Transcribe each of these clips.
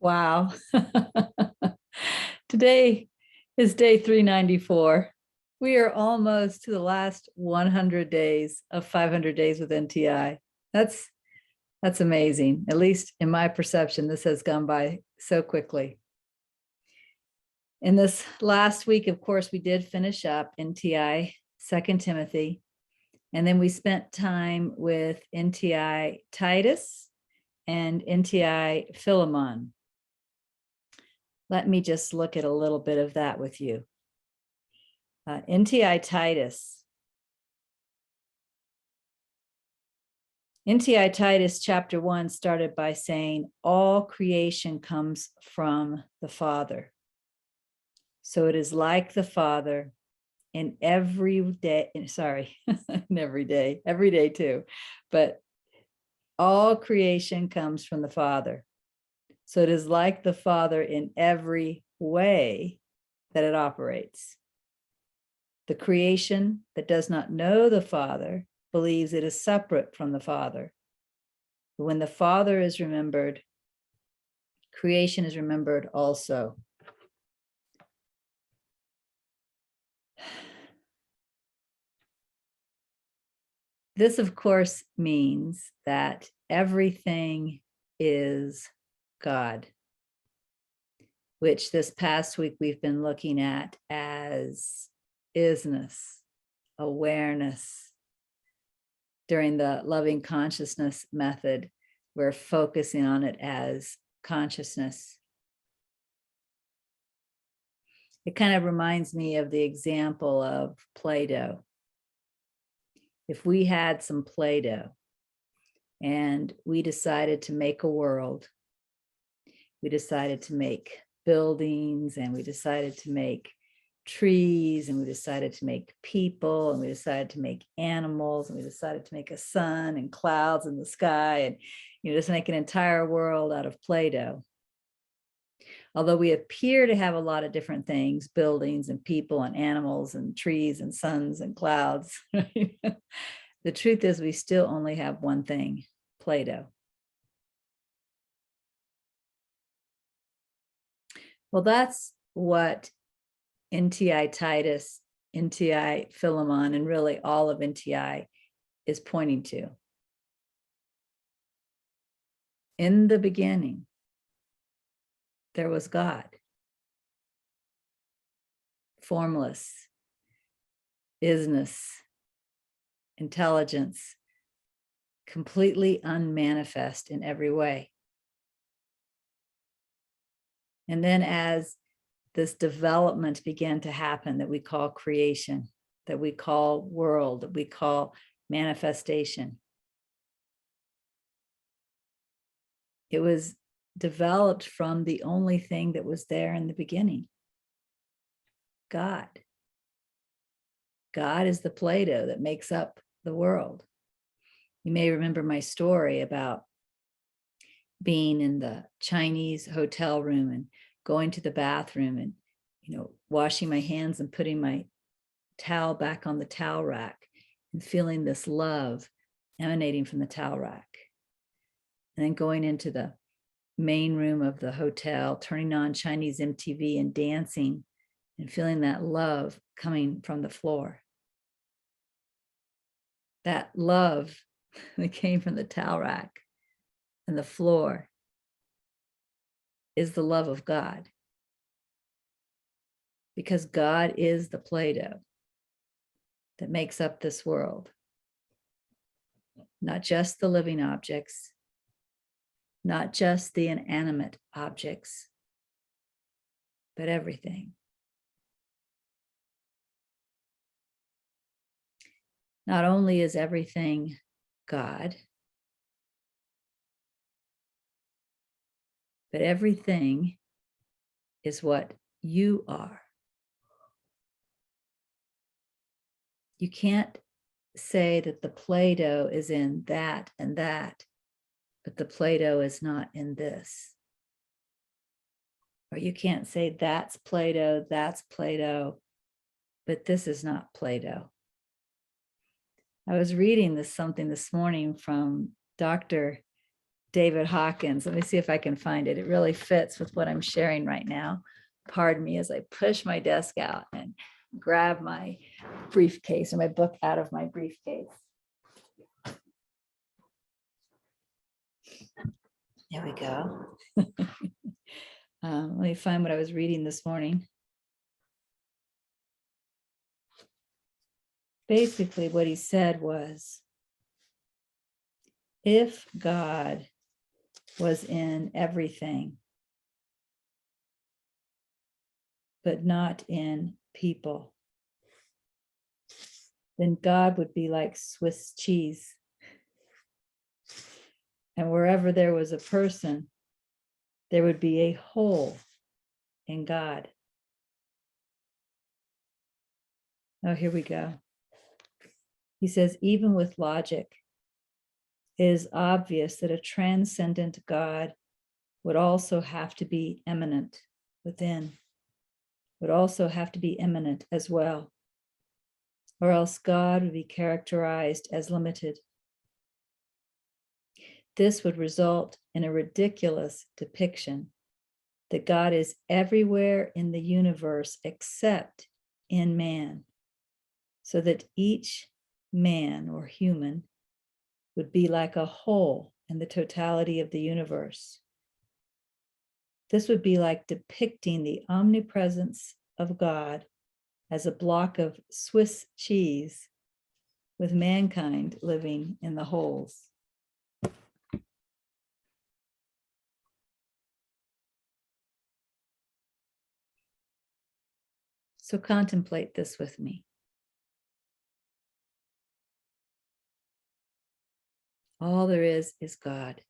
Wow. Today is day 394. We are almost to the last 100 days of 500 days with NTI. That's amazing. At least in my perception, this has gone by so quickly. In this last week, of course, we did finish up NTI 2 Timothy, and then we spent time with NTI Titus and NTI Philemon. Let me just look at a little bit of that with you. NTI Titus. NTI Titus chapter 1 started by saying, all creation comes from the Father. So it is like the Father in every day, every day too, but all creation comes from the Father. So it is like the Father in every way that it operates. The creation that does not know the Father believes it is separate from the Father. But when the Father is remembered, creation is remembered also. This, of course, means that everything is God, which this past week we've been looking at as isness, awareness. During the loving consciousness method, we're focusing on it as consciousness. It kind of reminds me of the example of Play-Doh. If we had some Play-Doh and we decided to make a world, we decided to make buildings, and we decided to make trees, and we decided to make people, and we decided to make animals, and we decided to make a sun and clouds in the sky, and just make an entire world out of Play-Doh. Although we appear to have a lot of different things, buildings and people and animals and trees and suns and clouds, right? The truth is we still only have one thing, Play-Doh. Well, that's what NTI Titus, NTI Philemon, and really all of NTI is pointing to. In the beginning, there was God, formless, isness, intelligence, completely unmanifest in every way. And then as this development began to happen that we call creation, that we call world, that we call manifestation, it was developed from the only thing that was there in the beginning, God. God is the Play-Doh that makes up the world. You may remember my story about being in the Chinese hotel room and going to the bathroom and, washing my hands and putting my towel back on the towel rack and feeling this love emanating from the towel rack. And then going into the main room of the hotel, turning on Chinese MTV and dancing and feeling that love coming from the floor. That love that came from the towel rack and the floor is the love of God. Because God is the Play-Doh that makes up this world. Not just the living objects, not just the inanimate objects, but everything. Not only is everything God, but everything is what you are. You can't say that the Play-Doh is in that and that, but the Play-Doh is not in this. Or you can't say that's Play-Doh, but this is not Play-Doh. I was reading something this morning from Dr. David Hawkins. Let me see if I can find it. It really fits with what I'm sharing right now. Pardon me as I push my desk out and grab my briefcase or my book out of my briefcase. There we go. Let me find what I was reading this morning. Basically, what he said was, if God was in everything, but not in people, then God would be like Swiss cheese. And wherever there was a person, there would be a hole in God. Oh, here we go. He says, even with logic, it is obvious that a transcendent God would also have to be immanent within, would also have to be immanent as well, or else God would be characterized as limited. This would result in a ridiculous depiction that God is everywhere in the universe except in man, so that each man or human would be like a hole in the totality of the universe. This would be like depicting the omnipresence of God as a block of Swiss cheese with mankind living in the holes. So contemplate this with me. All there is God.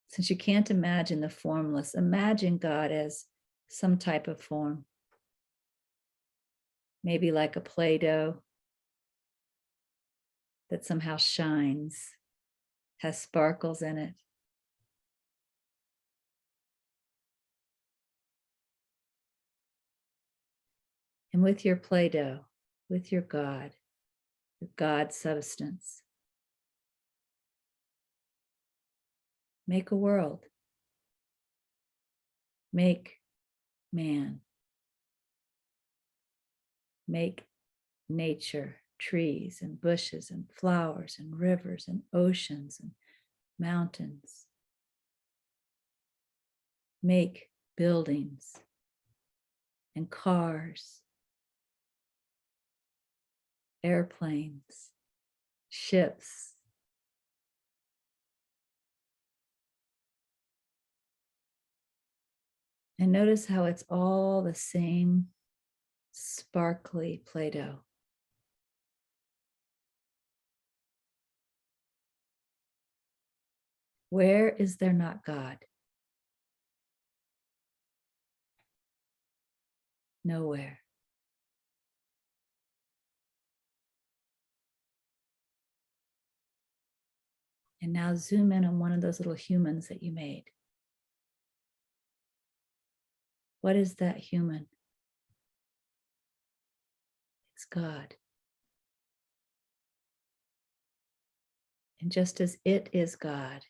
Since you can't imagine the formless, imagine God as some type of form. Maybe like a Play-Doh that somehow shines, has sparkles in it. And with your Play-Doh, with your God substance, make a world. Make man. Make nature, trees and bushes and flowers and rivers and oceans and mountains. Make buildings and cars, airplanes, ships. And notice how it's all the same sparkly Play-Doh. Where is there not God? Nowhere. And now zoom in on one of those little humans that you made. What is that human? It's God. And just as it is God,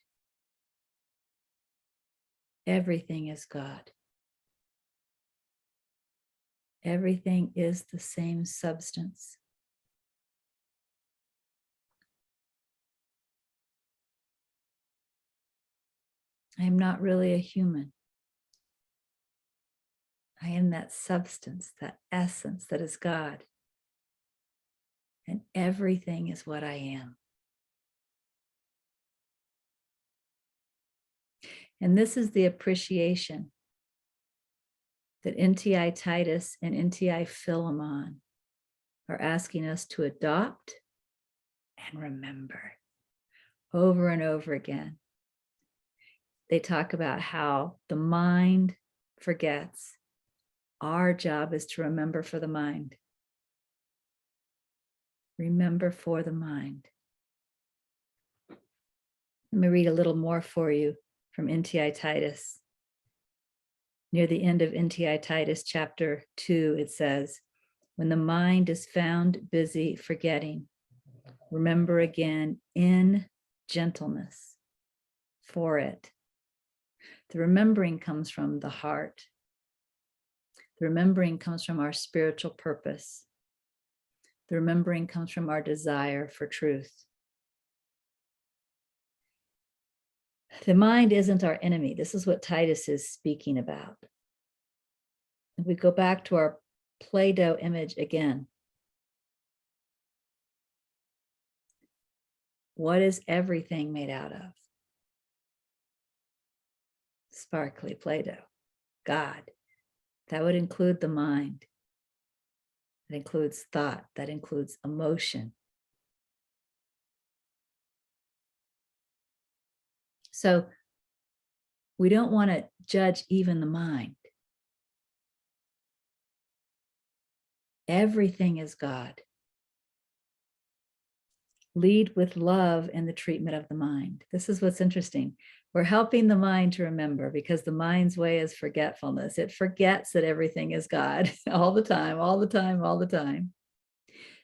everything is God. Everything is the same substance. I am not really a human. I am that substance, that essence that is God. And everything is what I am. And this is the appreciation that NTI Titus and NTI Philemon are asking us to adopt and remember over and over again. They talk about how the mind forgets. Our job is to remember for the mind. Remember for the mind. Let me read a little more for you from NTI Titus. Near the end of NTI Titus chapter 2, it says, when the mind is found busy forgetting, Remember again in gentleness for it. The remembering comes from the heart. The remembering comes from our spiritual purpose. The remembering comes from our desire for truth. The mind isn't our enemy. This is what Titus is speaking about. If we go back to our Play-Doh image again, what is everything made out of? Sparkly Play-Doh, God. That would include the mind. That includes thought. That includes emotion. So we don't want to judge even the mind. Everything is God. Lead with love in the treatment of the mind. This is what's interesting. We're helping the mind to remember because the mind's way is forgetfulness. It forgets that everything is God all the time, all the time, all the time.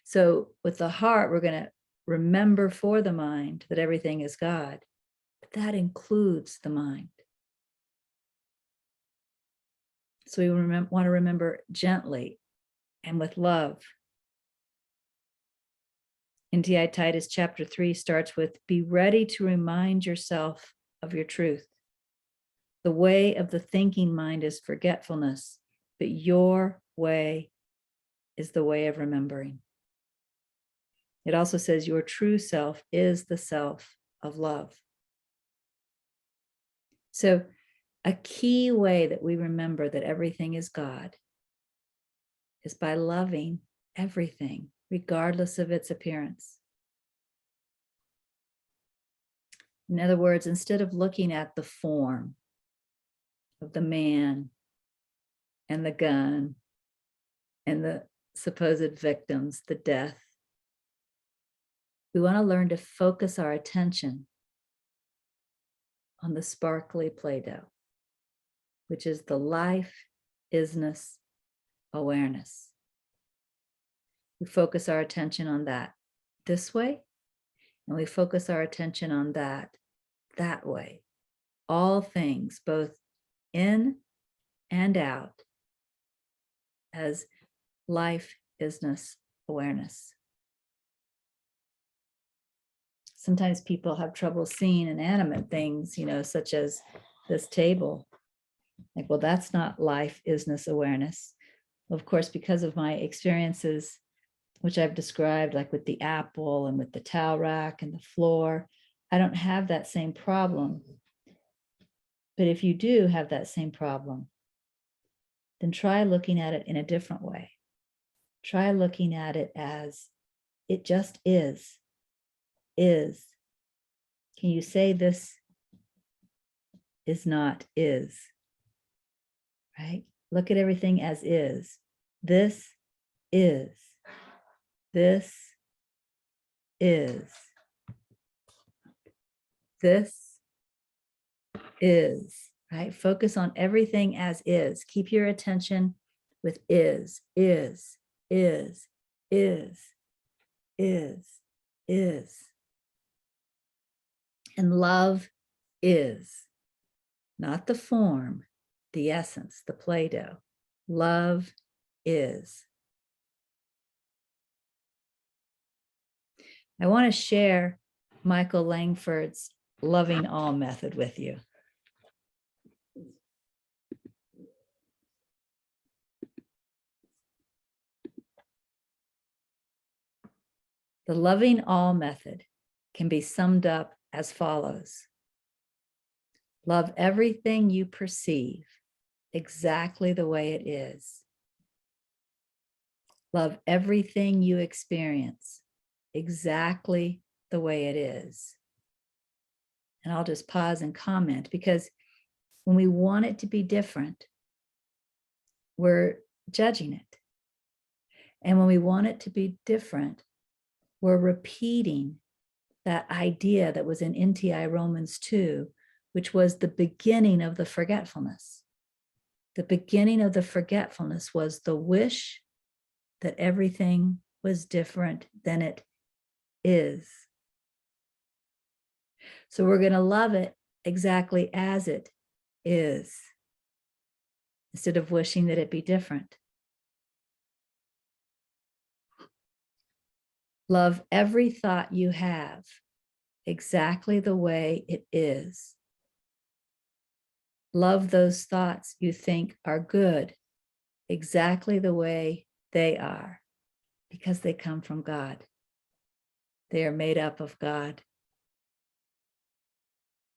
So with the heart, we're going to remember for the mind that everything is God. But that includes the mind. So we want to remember gently and with love. NTI Titus chapter 3 starts with, be ready to remind yourself of your truth. The way of the thinking mind is forgetfulness, but your way is the way of remembering. It also says your true self is the self of love. So a key way that we remember that everything is God is by loving everything, regardless of its appearance. In other words, instead of looking at the form of the man and the gun and the supposed victims, the death, we want to learn to focus our attention on the sparkly Play-Doh, which is the life isness awareness. We focus our attention on that this way, and we focus our attention on that way. All things, both in and out, as life isness awareness. Sometimes people have trouble seeing inanimate things, such as this table. Like, well, that's not life isness awareness. Of course, because of my experiences, which I've described, like with the apple and with the towel rack and the floor, I don't have that same problem. But if you do have that same problem, then try looking at it in a different way. Try looking at it as it just is. Can you say this is not is? Right? Look at everything as is. This is. This is. This is. Right? Focus on everything as is. Keep your attention with is. And love is not the form, the essence, the Play-Doh. Love is. I want to share Michael Langford's loving all method with you. The loving all method can be summed up as follows. Love everything you perceive exactly the way it is. Love everything you experience exactly the way it is. And I'll just pause and comment, because when we want it to be different, we're judging it. And when we want it to be different, we're repeating that idea that was in NTI Romans 2, which was the beginning of the forgetfulness. The beginning of the forgetfulness was the wish that everything was different than it is. So we're going to love it exactly as it is, instead of wishing that it be different. Love every thought you have exactly the way it is. Love those thoughts you think are good exactly the way they are, because they come from God. They are made up of God.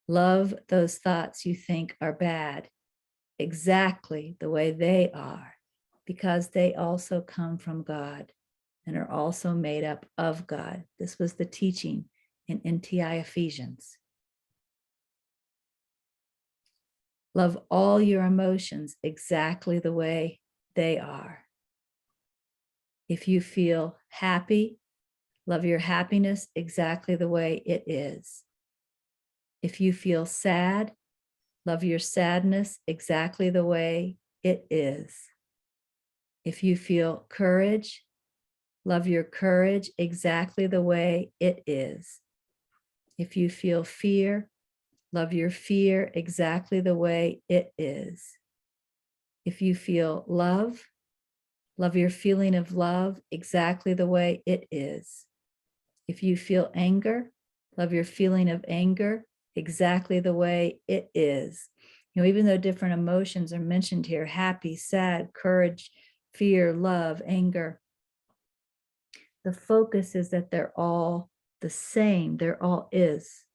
Love those thoughts you think are bad exactly the way they are, because they also come from God and are also made up of God. This was the teaching in NTI Ephesians. Love all your emotions exactly the way they are. If you feel happy, love your happiness exactly the way it is. If you feel sad, love your sadness exactly the way it is. If you feel courage, love your courage exactly the way it is. If you feel fear, love your fear exactly the way it is. If you feel love, love your feeling of love exactly the way it is. If you feel anger, love your feeling of anger exactly the way it is. You know, even though different emotions are mentioned here, happy, sad, courage, fear, love, anger, the focus is that they're all the same. They're all is,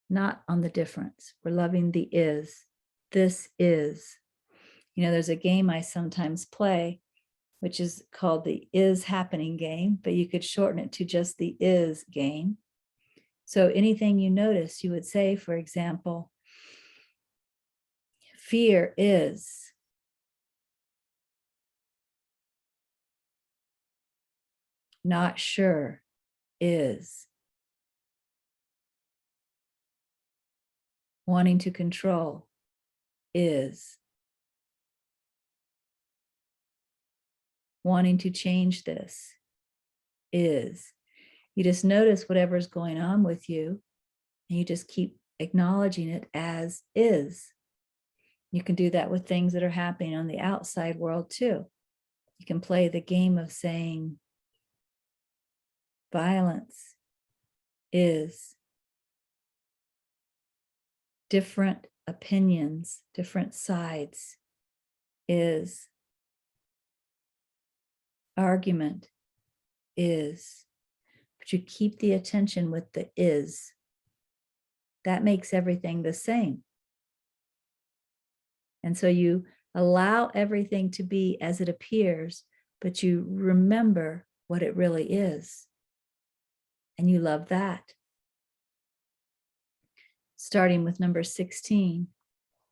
not on the difference. We're loving the is. This is. You know, there's a game I sometimes play, which is called the is happening game, but you could shorten it to just the is game. So anything you notice, you would say, for example, fear is. Not sure is. Wanting to control is. Wanting to change this is. You just notice whatever's going on with you, and you just keep acknowledging it as is. You can do that with things that are happening on the outside world too. You can play the game of saying, violence is. Different opinions, different sides is. Argument is. But you keep the attention with the is. That makes everything the same. And so you allow everything to be as it appears, but you remember what it really is. And you love that. Starting with number 16,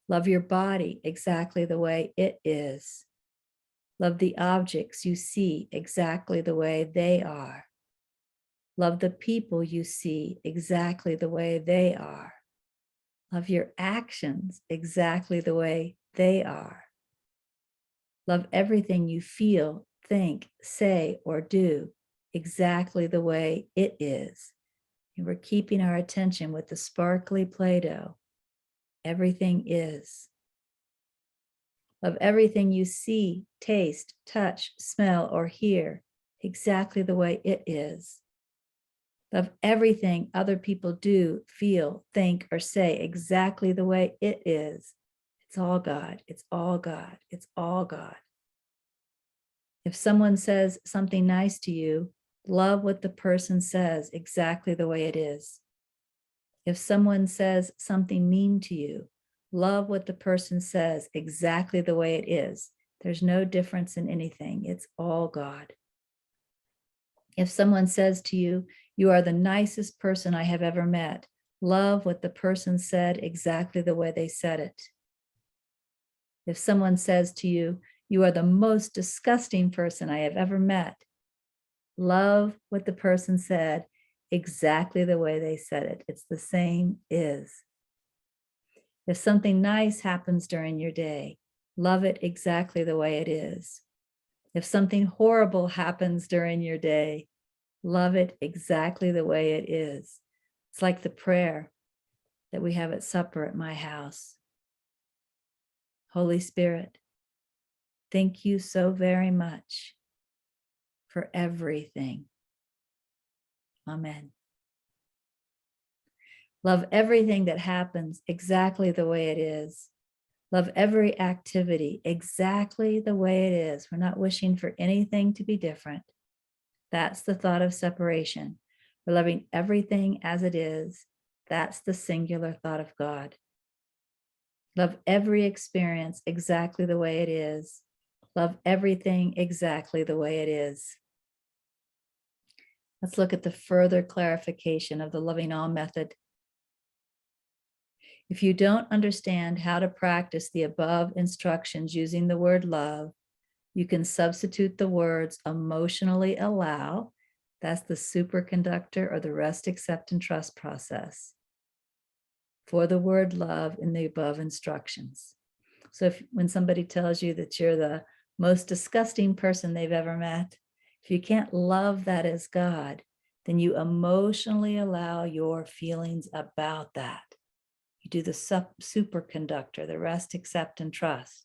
love your body exactly the way it is. Love the objects you see exactly the way they are. Love the people you see exactly the way they are. Love your actions exactly the way they are. Love everything you feel, think, say, or do exactly the way it is. And we're keeping our attention with the sparkly Play-Doh. Everything is. Love everything you see, taste, touch, smell, or hear exactly the way it is. Love everything other people do, feel, think, or say exactly the way it is. It's all God. It's all God. It's all God. If someone says something nice to you, love what the person says exactly the way it is. If someone says something mean to you, love what the person says exactly the way it is. There's no difference in anything. It's all God. If someone says to you, you are the nicest person I have ever met, love what the person said exactly the way they said it. If someone says to you, you are the most disgusting person I have ever met, love what the person said exactly the way they said it. It's the same is. If something nice happens during your day, love it exactly the way it is. If something horrible happens during your day, Love it exactly the way it is. It's like the prayer that we have at supper at my house. Holy Spirit, thank you so very much for everything. Amen. Love everything that happens exactly the way it is. Love every activity exactly the way it is. We're not wishing for anything to be different. That's the thought of separation. We're loving everything as it is. That's the singular thought of God. Love every experience exactly the way it is. Love everything exactly the way it is. Let's look at the further clarification of the loving all method. If you don't understand how to practice the above instructions using the word love, you can substitute the words emotionally allow, that's the superconductor or the rest, accept, and trust process, for the word love in the above instructions. So when somebody tells you that you're the most disgusting person they've ever met, if you can't love that as God, then you emotionally allow your feelings about that. You do the superconductor, the rest, accept, and trust.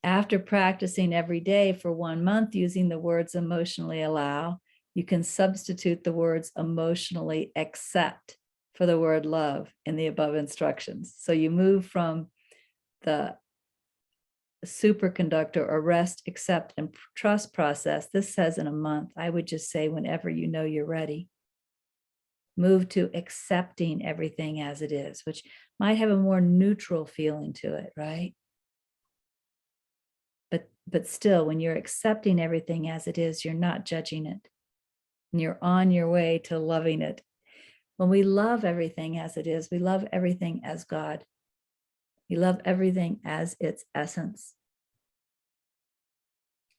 After practicing every day for 1 month using the words emotionally allow, you can substitute the words emotionally accept for the word love in the above instructions. So you move from the superconductor or rest, accept, and trust process. This says in a month. I would just say whenever you know you're ready. Move to accepting everything as it is, which might have a more neutral feeling to it, right? But still, when you're accepting everything as it is, you're not judging it. And you're on your way to loving it. When we love everything as it is, we love everything as God. We love everything as its essence.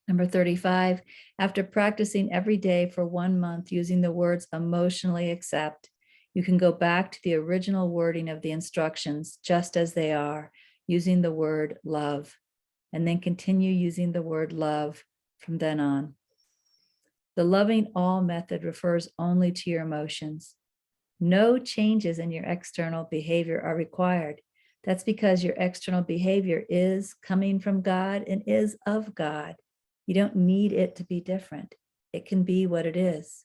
Number 35, after practicing every day for 1 month using the words emotionally accept, you can go back to the original wording of the instructions just as they are, using the word love, and then continue using the word love from then on. The loving all method refers only to your emotions. No changes in your external behavior are required. That's because your external behavior is coming from God and is of God. You don't need it to be different. It can be what it is.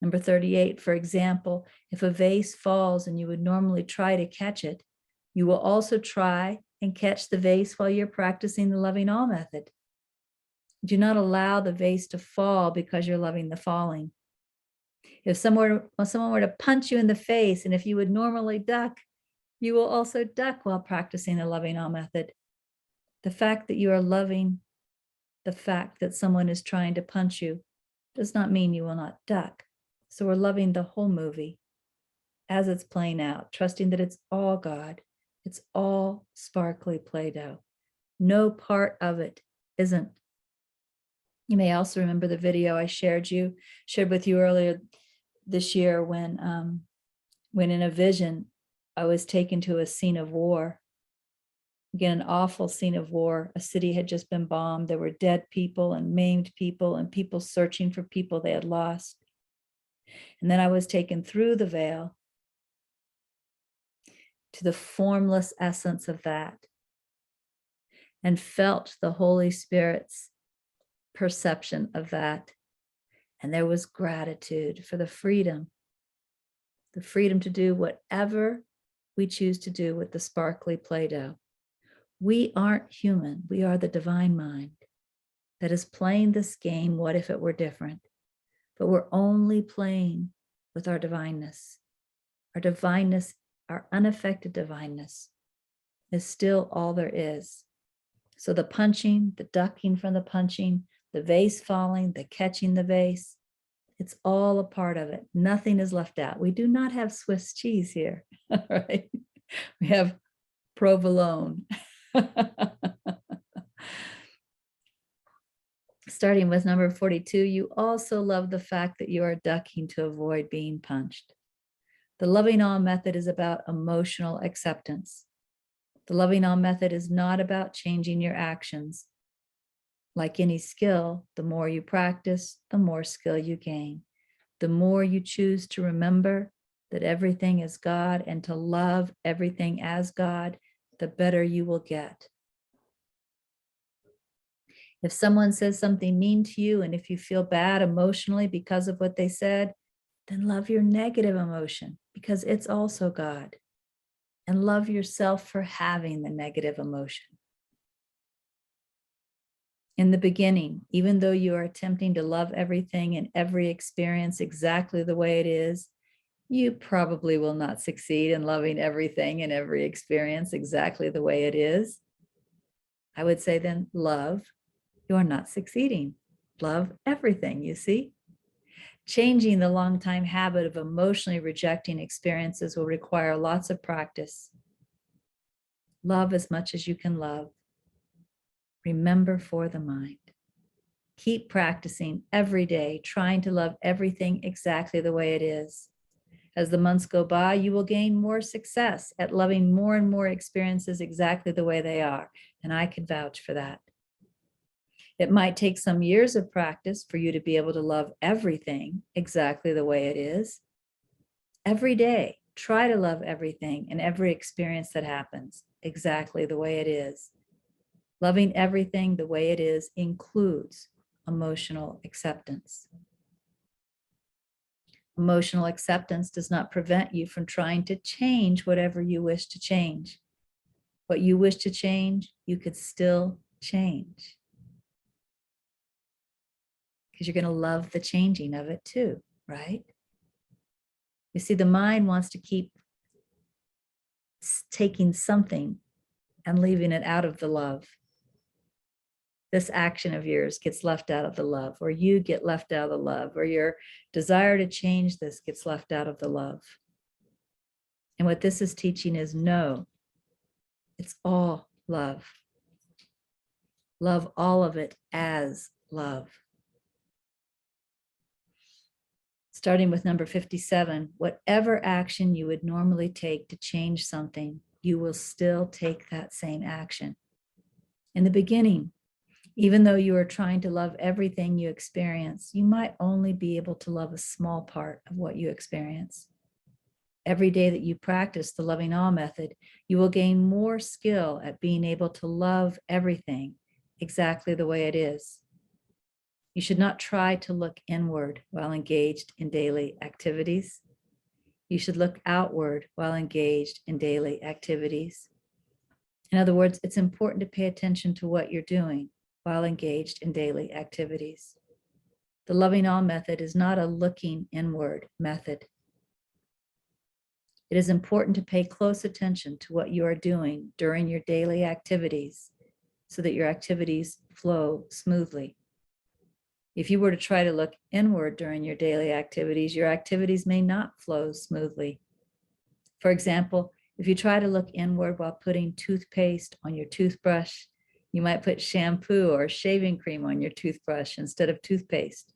Number 38, for example, if a vase falls and you would normally try to catch it, you will also try and catch the vase while you're practicing the loving all method. Do not allow the vase to fall because you're loving the falling. If someone were to punch you in the face, and if you would normally duck, you will also duck while practicing the loving all method. The fact that you are loving the fact that someone is trying to punch you does not mean you will not duck. So we're loving the whole movie as it's playing out, trusting that it's all God. It's all sparkly Play-Doh. No part of it isn't. You may also remember the video I shared with you earlier this year when in a vision, I was taken to a scene of war. Again, an awful scene of war. A city had just been bombed. There were dead people and maimed people and people searching for people they had lost. And then I was taken through the veil to the formless essence of that and felt the Holy Spirit's perception of that. And there was gratitude for the freedom to do whatever we choose to do with the sparkly Play-Doh. We aren't human. We are the divine mind that is playing this game. What if it were different? But we're only playing with our divineness. Our divineness, our unaffected divineness, is still all there is. So the punching, the ducking from the punching, the vase falling, the catching the vase, it's all a part of it. Nothing is left out. We do not have Swiss cheese here, right? We have provolone. Starting with number 42, you also love the fact that you are ducking to avoid being punched. The loving all method is about emotional acceptance. The loving all method is not about changing your actions. Like any skill, the more you practice, the more skill you gain. The more you choose to remember that everything is God and to love everything as God, the better you will get. If someone says something mean to you, and if you feel bad emotionally because of what they said, then love your negative emotion because it's also God. And love yourself for having the negative emotion. In the beginning, even though you are attempting to love everything and every experience exactly the way it is, you probably will not succeed in loving everything and every experience exactly the way it is. I would say then love, you are not succeeding. Love everything, you see? Changing the long-time habit of emotionally rejecting experiences will require lots of practice. Love as much as you can love. Remember for the mind. Keep practicing every day, trying to love everything exactly the way it is. As the months go by, you will gain more success at loving more and more experiences exactly the way they are. And I can vouch for that. It might take some years of practice for you to be able to love everything exactly the way it is. Every day, try to love everything and every experience that happens exactly the way it is. Loving everything the way it is includes emotional acceptance. Emotional acceptance does not prevent you from trying to change whatever you wish to change. What you wish to change, you could still change. Because you're going to love the changing of it too, right? You see, the mind wants to keep taking something and leaving it out of the love. This action of yours gets left out of the love, or you get left out of the love, or your desire to change this gets left out of the love. And what this is teaching is no, it's all love. Love all of it as love. Starting with number 57, whatever action you would normally take to change something, you will still take that same action. In the beginning, even though you are trying to love everything you experience, you might only be able to love a small part of what you experience. Every day that you practice the loving all method, you will gain more skill at being able to love everything exactly the way it is. You should not try to look inward while engaged in daily activities. You should look outward while engaged in daily activities. In other words, it's important to pay attention to what you're doing while engaged in daily activities. The loving all method is not a looking inward method. It is important to pay close attention to what you are doing during your daily activities so that your activities flow smoothly. If you were to try to look inward during your daily activities, your activities may not flow smoothly. For example, if you try to look inward while putting toothpaste on your toothbrush, you might put shampoo or shaving cream on your toothbrush instead of toothpaste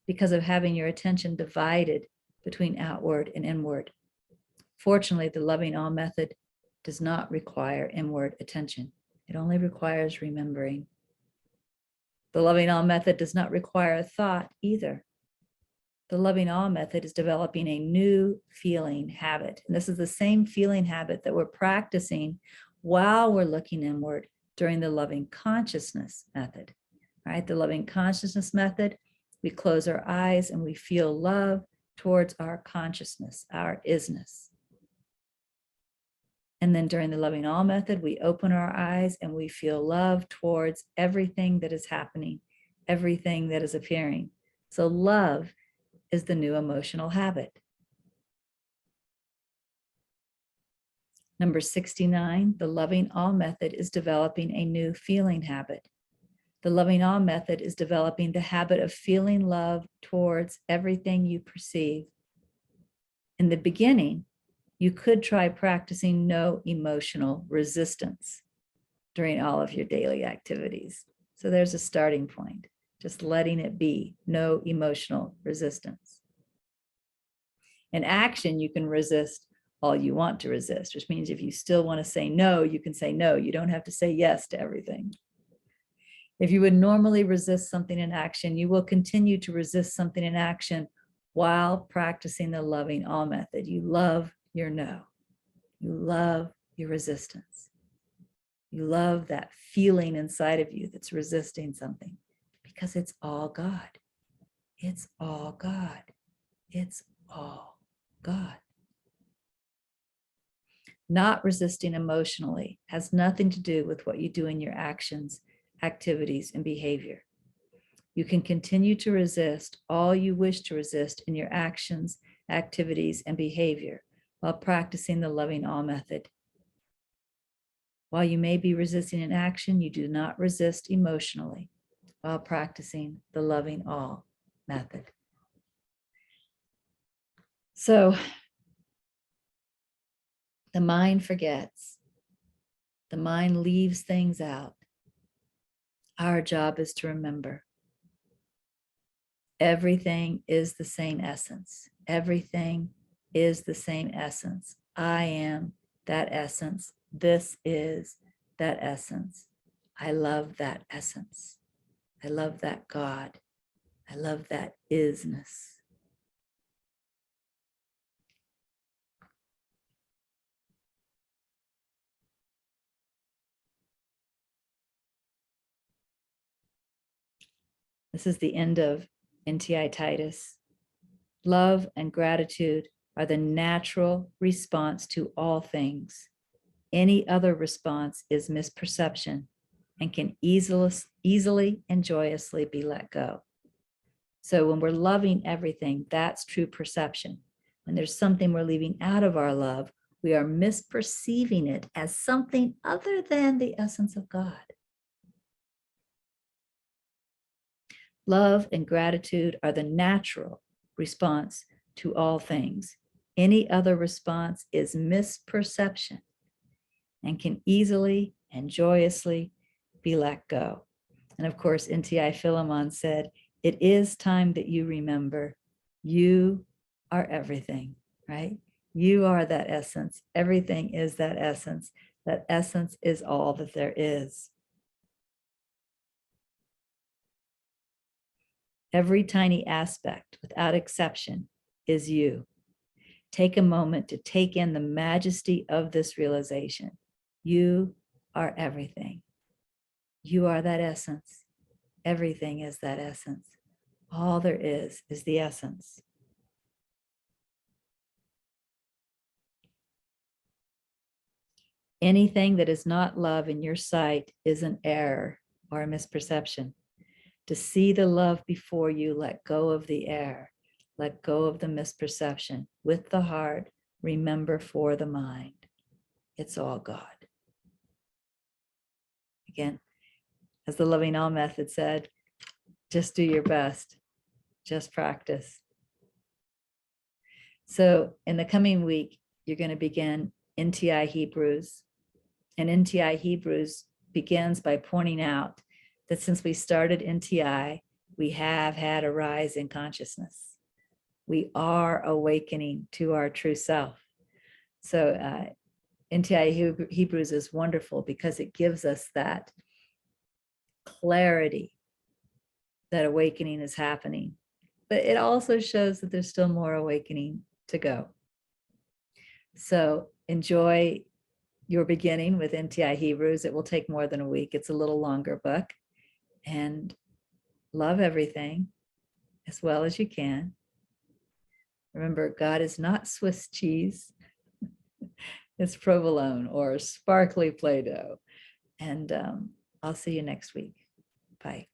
because of having your attention divided between outward and inward. Fortunately, the loving all method does not require inward attention. It only requires remembering. The loving all method does not require a thought either. The loving all method is developing a new feeling habit. And this is the same feeling habit that we're practicing while we're looking inward during the loving consciousness method, right? The loving consciousness method, we close our eyes and we feel love towards our consciousness, our isness. And then during the loving all method, we open our eyes and we feel love towards everything that is happening, everything that is appearing. So love is the new emotional habit. Number 69, the loving all method is developing a new feeling habit. The loving all method is developing the habit of feeling love towards everything you perceive. In the beginning, you could try practicing no emotional resistance during all of your daily activities. So there's a starting point, just letting it be, no emotional resistance. In action, you can resist all you want to resist, which means if you still want to say no, you can say no. You don't have to say yes to everything. If you would normally resist something in action, you will continue to resist something in action while practicing the loving all method. You love your no. You love your resistance. You love that feeling inside of you that's resisting something because it's all God. It's all God. It's all God. Not resisting emotionally has nothing to do with what you do in your actions, activities, and behavior. You can continue to resist all you wish to resist in your actions, activities, and behavior while practicing the loving all method. While you may be resisting in action, you do not resist emotionally while practicing the loving all method. So the mind forgets. The mind leaves things out. Our job is to remember. Everything is the same essence. Everything is the same essence. I am that essence. This is that essence. I love that essence. I love that God. I love that isness. This is the end of NTI Titus. Love and gratitude are the natural response to all things. Any other response is misperception and can easily and joyously be let go. So when we're loving everything, that's true perception. When there's something we're leaving out of our love, we are misperceiving it as something other than the essence of God. Love and gratitude are the natural response to all things. Any other response is misperception and can easily and joyously be let go. And of course, NTI Philemon said, it is time that you remember you are everything, right? You are that essence. Everything is that essence. That essence is all that there is. Every tiny aspect, without exception, is you. Take a moment to take in the majesty of this realization. You are everything. You are that essence. Everything is that essence. All there is the essence. Anything that is not love in your sight is an error or a misperception. To see the love before you, let go of the error, let go of the misperception. With the heart, remember for the mind. It's all God. Again, as the Loving All method said, just do your best, just practice. So in the coming week, you're going to begin NTI Hebrews. And NTI Hebrews begins by pointing out that since we started NTI, we have had a rise in consciousness. We are awakening to our true self. So NTI Hebrews is wonderful because it gives us that clarity that awakening is happening. But it also shows that there's still more awakening to go. So enjoy your beginning with NTI Hebrews. It will take more than a week. It's a little longer book. And love everything as well as you can. Remember, God is not Swiss cheese. It's provolone or sparkly Play-Doh. And I'll see you next week. Bye.